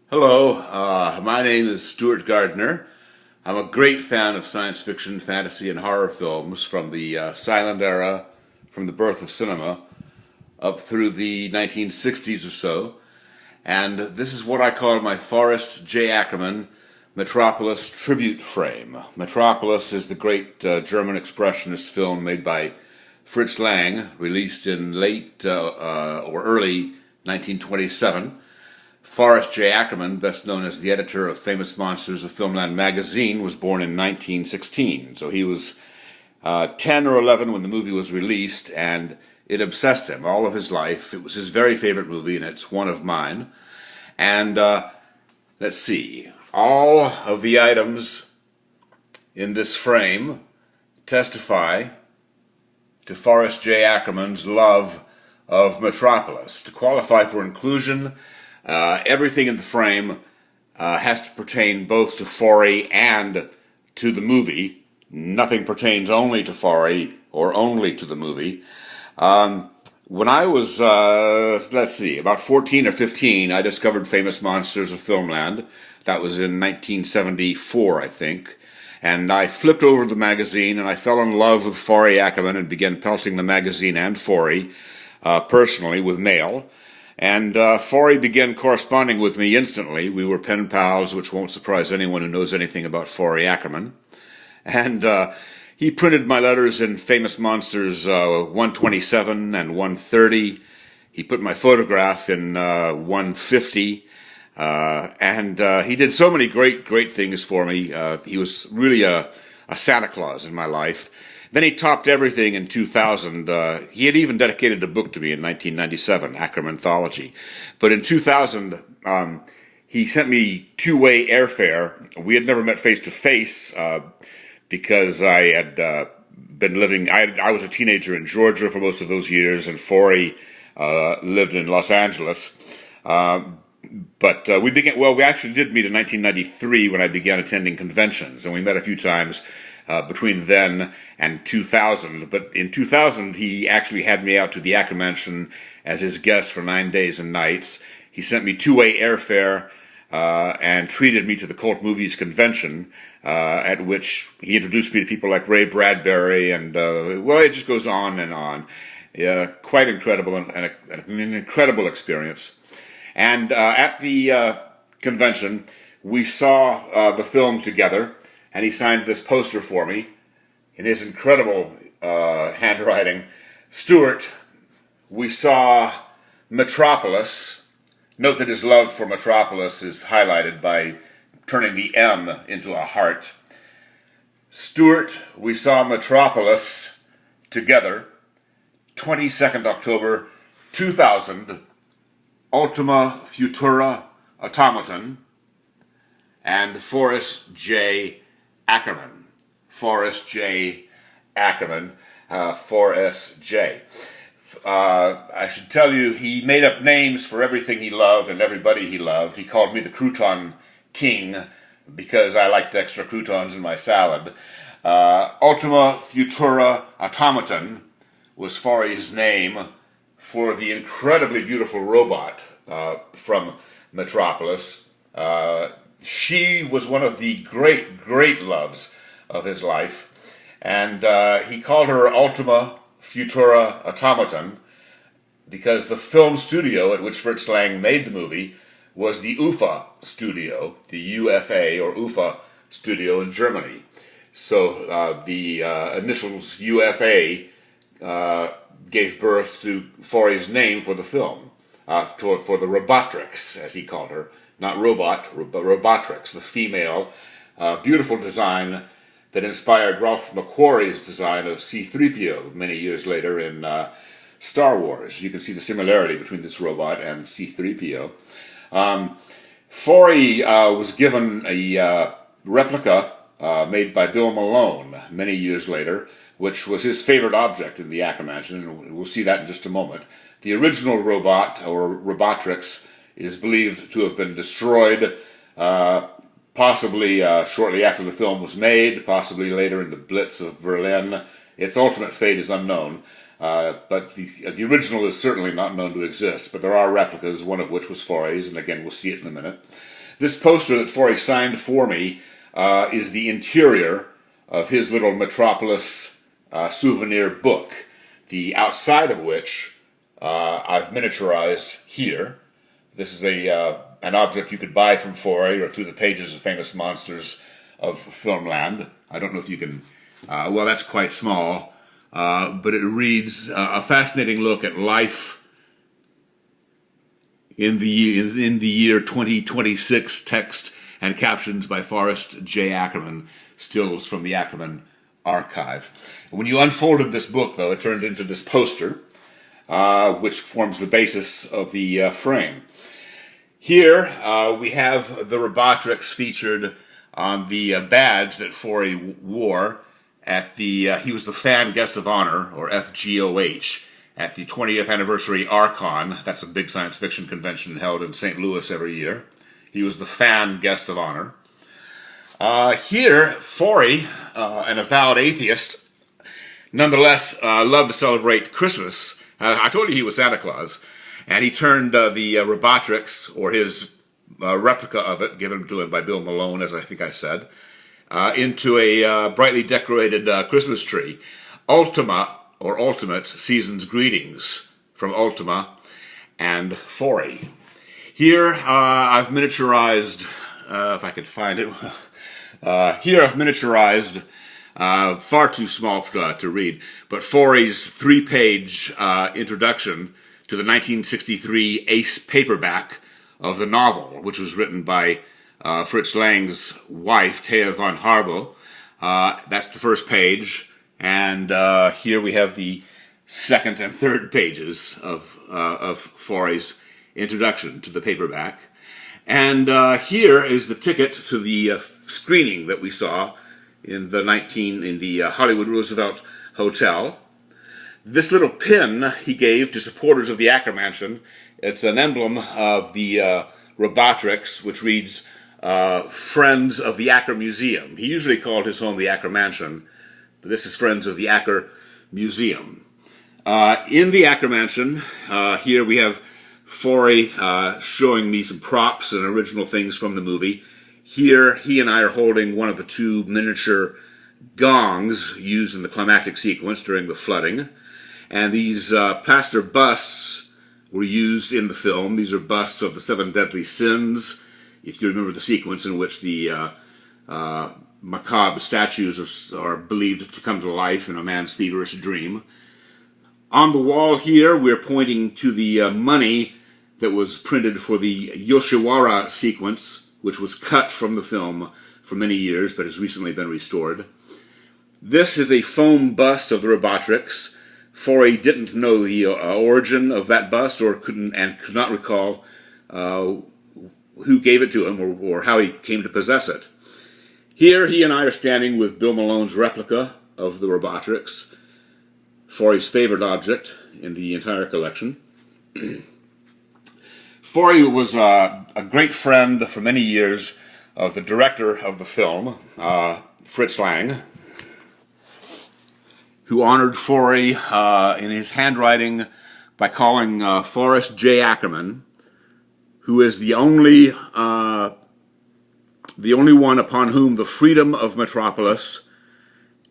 Hello, my name is Stuart Gardner. I'm a great fan of science fiction, fantasy, and horror films from the silent era, from the birth of cinema, up through the 1960s or so. And this is what I call my Forrest J Ackerman Metropolis tribute frame. Metropolis is the great German expressionist film made by Fritz Lang, released in late or early 1927. Forrest J Ackerman, best known as the editor of Famous Monsters of Filmland magazine, was born in 1916. So he was 10 or 11 when the movie was released, and it obsessed him all of his life. It was his very favorite movie, and it's one of mine. And let's see, all of the items in this frame testify to Forrest J Ackerman's love of Metropolis. To qualify for inclusion, everything in the frame has to pertain both to Forry and to the movie. Nothing pertains only to Forry or only to the movie. When I was, about 14 or 15, I discovered Famous Monsters of Filmland. That was in 1974, I think. And I flipped over the magazine and I fell in love with Forry Ackerman and began pelting the magazine and Forry personally with mail. And Forry began corresponding with me instantly. We were pen pals, which won't surprise anyone who knows anything about Forry Ackerman. And he printed my letters in Famous Monsters 127 and 130. He put my photograph in 150. And he did so many great things for me. He was really a Santa Claus in my life. Then he topped everything in 2000. He had even dedicated a book to me in 1997, Ackerman Anthology. But in 2000, he sent me two-way airfare. We had never met face-to-face because I had been living... I was a teenager in Georgia for most of those years, and Forry lived in Los Angeles. But we actually did meet in 1993 when I began attending conventions, and we met a few times between then and 2000. But in 2000, he actually had me out to the Ackerman Mansion as his guest for 9 days and nights. He sent me two-way airfare and treated me to the Cult Movies convention, at which he introduced me to people like Ray Bradbury, and it just goes on and on. Quite incredible, and an incredible experience. And at the convention, we saw the film together, and he signed this poster for me in his incredible handwriting. Stuart, we saw Metropolis. Note that his love for Metropolis is highlighted by turning the M into a heart. Stuart, we saw Metropolis together, 22nd October 2000, Ultima Futura Automaton, and Forrest J Ackerman. Forrest J Ackerman. Forrest J. I should tell you, he made up names for everything he loved and everybody he loved. He called me the Crouton King because I liked extra croutons in my salad. Ultima Futura Automaton was Forry's name for the incredibly beautiful robot from Metropolis. She was one of the great loves of his life, and he called her Ultima Futura Automaton because the film studio at which Fritz Lang made the movie was the UFA studio, the UFA or UFA studio in Germany. So the initials UFA gave birth to Forry's name for the film, for the Robotrix, as he called her. Not robot, but Robotrix, the female, beautiful design that inspired Ralph McQuarrie's design of C-3PO many years later in Star Wars. You can see the similarity between this robot and C-3PO. Forry was given a replica made by Bill Malone many years later, which was his favorite object in the Ackerman Mansion, and we'll see that in just a moment. The original robot, or Robotrix, is believed to have been destroyed, possibly shortly after the film was made, possibly later in the Blitz of Berlin. Its ultimate fate is unknown. but the original is certainly not known to exist, but there are replicas, one of which was Forry's, and again, we'll see it in a minute. This poster that Forry signed for me is the interior of his little Metropolis souvenir book, the outside of which I've miniaturized here. This is an object you could buy from Forry or through the pages of Famous Monsters of Filmland. I don't know if you can, well, that's quite small, but it reads a fascinating look at life in the year 2026, text and captions by Forrest J Ackerman, stills from the Ackerman archive. When you unfolded this book, though, it turned into this poster, which forms the basis of the frame. Here we have the Robotrix featured on the badge that Forry wore at the, he was the fan guest of honor, or FGOH, at the 20th anniversary Archon. That's a big science fiction convention held in St. Louis every year. He was the fan guest of honor. Here, Forry, an avowed atheist, nonetheless loved to celebrate Christmas. I told you he was Santa Claus. And he turned the Robotrix, or his replica of it, given to him by Bill Malone, as I think I said, into a brightly decorated Christmas tree. Ultima, or Ultimate, Season's Greetings from Ultima and Forry. Here I've miniaturized, if I could find it, here I've miniaturized, far too small to read, but Forry's 3-page introduction to the 1963 ace paperback of the novel, which was written by Fritz Lang's wife, Thea von Harbel. That's the first page, and here we have the second and third pages of Forry's introduction to the paperback. And here is the ticket to the screening that we saw in the Hollywood Roosevelt Hotel. This little pin he gave to supporters of the Acker Mansion. It's an emblem of the Robotrix, which reads, Friends of the Acker Museum. He usually called his home the Acker Mansion, but this is Friends of the Acker Museum. In the Acker Mansion, here we have Forry showing me some props and original things from the movie. Here, he and I are holding one of the 2 miniature gongs used in the climactic sequence during the flooding. And these plaster busts were used in the film. These are busts of the 7 deadly sins, if you remember the sequence in which the macabre statues are believed to come to life in a man's feverish dream. On the wall here, we're pointing to the money that was printed for the Yoshiwara sequence, which was cut from the film for many years, but has recently been restored. This is a foam bust of the Robotrix. Forry didn't know the origin of that bust, or could not recall who gave it to him or how he came to possess it. Here, he and I are standing with Bill Malone's replica of the Robotrix, Forry's favorite object in the entire collection. Forry was a great friend for many years of the director of the film, Fritz Lang, who honored Forry in his handwriting by calling Forrest J Ackerman, who is the only one upon whom the freedom of Metropolis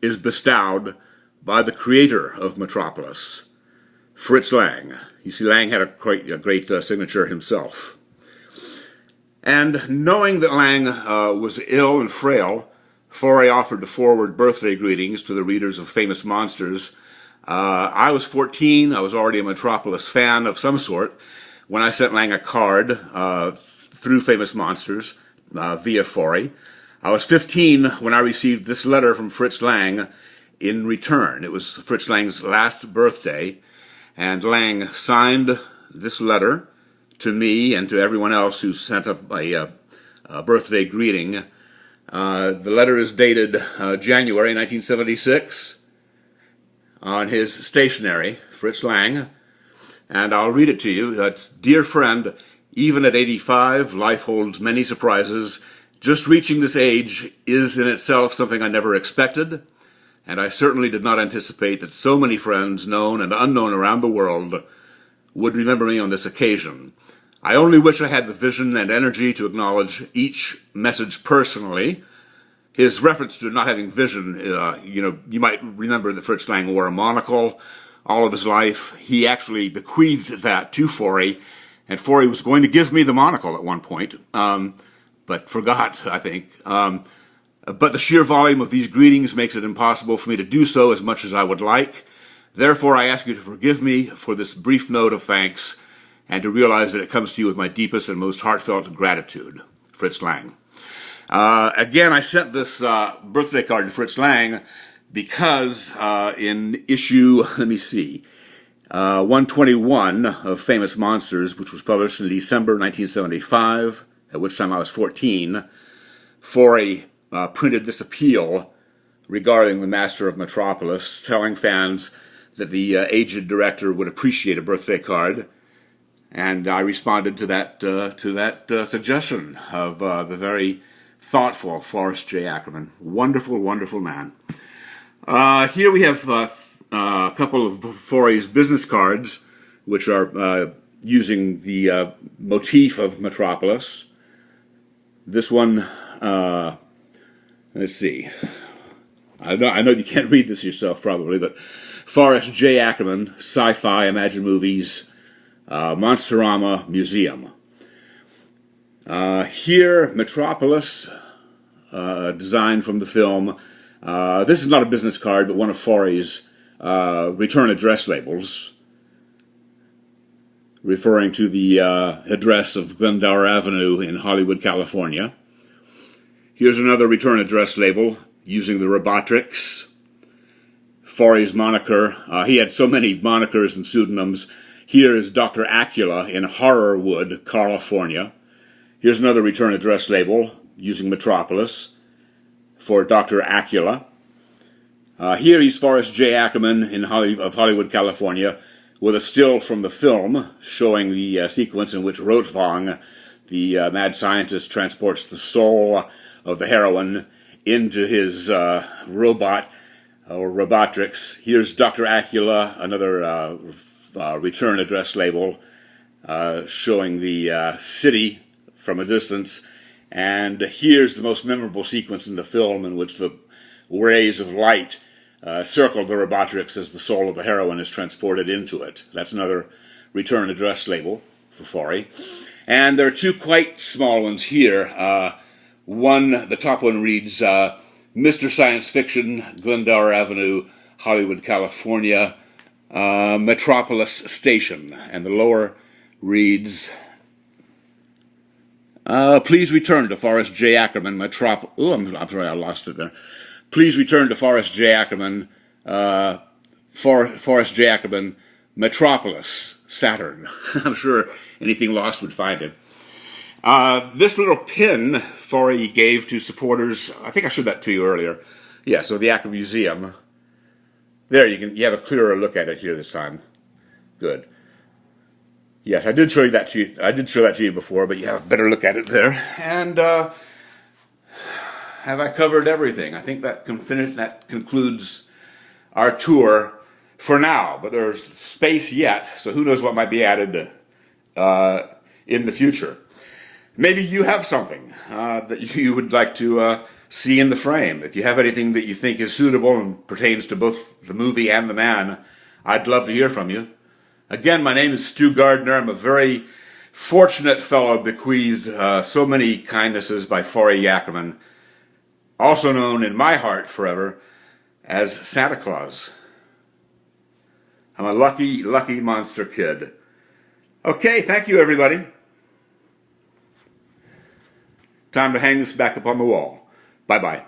is bestowed by the creator of Metropolis, Fritz Lang. You see, Lang had a great signature himself. And knowing that Lang was ill and frail, Forry offered to forward birthday greetings to the readers of Famous Monsters. I was 14. I was already a Metropolis fan of some sort when I sent Lang a card through Famous Monsters via Forry. I was 15 when I received this letter from Fritz Lang in return. It was Fritz Lang's last birthday, and Lang signed this letter to me and to everyone else who sent a birthday greeting. The letter is dated January 1976 on his stationery, Fritz Lang, and I'll read it to you. It's, "Dear friend, even at 85, life holds many surprises. Just reaching this age is in itself something I never expected. and I certainly did not anticipate that so many friends, known and unknown around the world, would remember me on this occasion. I only wish I had the vision and energy to acknowledge each message personally. His reference to not having vision, you might remember that Fritz Lang wore a monocle all of his life. He actually bequeathed that to Forry, and Forry was going to give me the monocle at one point, but forgot, I think. But the sheer volume of these greetings makes it impossible for me to do so as much as I would like. Therefore, I ask you to forgive me for this brief note of thanks and to realize that it comes to you with my deepest and most heartfelt gratitude. Fritz Lang. Again, I sent this birthday card to Fritz Lang because in issue, 121 of Famous Monsters, which was published in December 1975, at which time I was 14, Forry printed this appeal regarding the Master of Metropolis, telling fans that the aged director would appreciate a birthday card. And I responded to that suggestion of the very thoughtful Forrest J Ackerman. Wonderful, wonderful man. Here we have a couple of Forry's business cards, which are using the motif of Metropolis. This one, let's see. I know you can't read this yourself probably, but Forrest J Ackerman, Sci-Fi, Imagine Movies, Monsterama Museum. Here, Metropolis, design from the film. This is not a business card, but one of Forry's return address labels, referring to the address of Glendower Avenue in Hollywood, California. Here's another return address label using the Robotrix. Forry's moniker. He had so many monikers and pseudonyms. Here is Dr. Acula in Horrorwood, California. Here's another return address label using Metropolis for Dr. Acula. Here he's Forrest J. Ackerman of Hollywood, California, with a still from the film showing the sequence in which Rotwang, the mad scientist, transports the soul of the heroine into his robot, or Robotrix. Here's Dr. Acula, another return address label showing the city from a distance. And here's the most memorable sequence in the film in which the rays of light circle the Robotrix as the soul of the heroine is transported into it. That's another return address label for Forry. And there are two quite small ones here. The top one reads, Mr. Science Fiction, Glendower Avenue, Hollywood, California, Metropolis Station. And the lower reads, please return to Forrest J. Ackerman, I'm sorry, I lost it there. Please return to Forrest J. Ackerman, Forrest J. Ackerman, Metropolis, Saturn. I'm sure anything lost would find it. This little pin Forry gave to supporters, I think I showed that to you earlier. Yeah, so the Ackerman Museum. There, you have a clearer look at it here this time. Good. Yes, I did show you that to you. I did show that to you before, but you have a better look at it there. And have I covered everything? I think that concludes our tour for now. But there's space yet, so who knows what might be added in the future. Maybe you have something that you would like to see in the frame. If you have anything that you think is suitable and pertains to both the movie and the man, I'd love to hear from you. Again, my name is Stu Gardner. I'm a very fortunate fellow bequeathed so many kindnesses by Forry Ackerman, also known in my heart forever as Santa Claus. I'm a lucky, lucky monster kid. Okay, thank you, everybody. Time to hang this back up on the wall. Bye-bye.